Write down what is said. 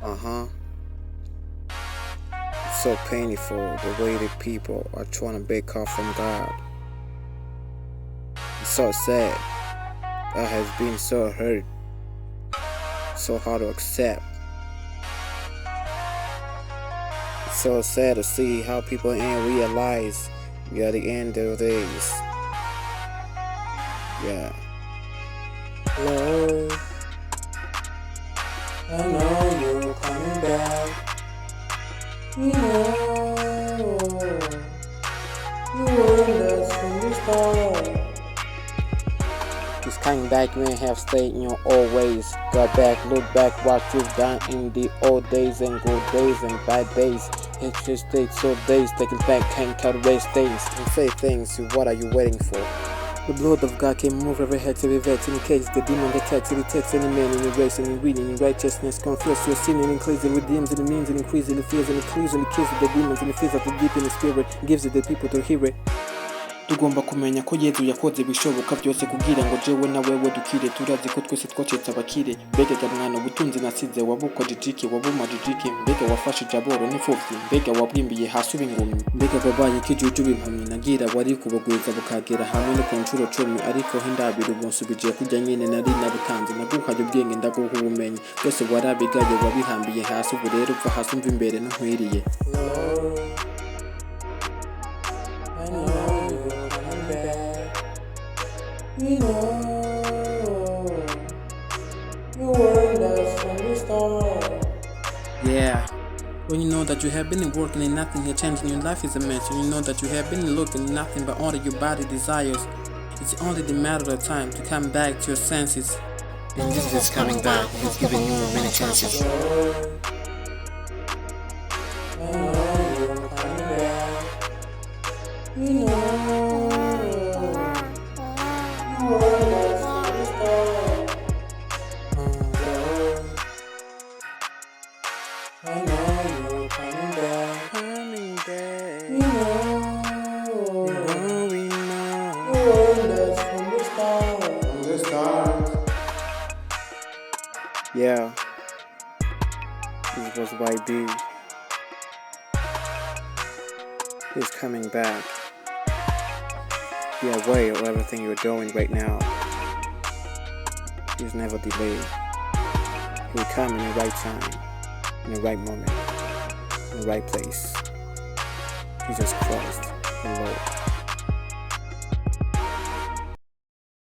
It's so painful the way the people are trying to back off from God. It's so sad. That has been so hurt, so hard to accept. It's so sad to see how people ain't realize we are the end of days. Yeah. Hello. I know you're coming back. You warned us from the start. He's coming back, you ain't have stayed in your old ways. Go back, look back what you've done in the old days and good days and bad days. It's just takes so days, take it back, can't calculate things and say things. What are you waiting for? The blood of God can move every head to the vet. In case the demon attacks, it takes any man in the race and in reading in righteousness. Confess your sin and increase it, redeems and it means and increase it, feels and it clears and it kills the demons and it feels of the deep in the spirit, gives it the people to hear it. Tugomba kumenya ko Yesu yakoze ibishoboka byose kugira ngo jewe na wewe dukire. Turazi ko twese twacitse abakire. Mbega mwana ubutunzi nasize wabukojijiki wabumajijiki. Mbega wafashije aboro n'imfuvyi. Mbega wabwimbiye hasi ubingumye. Mbega babaye kijuju bimpamye nagira wari kubagwiza bukagera hamwe no ku ncuro 10 ariko hindabira ubunsubije kujya nyine nari nabikanze naguhaye ubwenge ndaguha ubumenyi byose warabigaye wabihambiye hasi ubu rero upfa hasi umva imbere ntunkwiriye. You warned us from the start. Yeah. When you know that you have been working and nothing has changed in your life is a mess. When you know that you have been looking nothing but all your body desires. It's only the matter of time to come back to your senses. And Jesus is coming back. He's giving you many chances. Yeah, this was YB. He's coming back. Be aware of everything you're doing right now. He's never delayed. He'll come in the right time, in the right moment, in the right place. Jesus Christ, the Lord.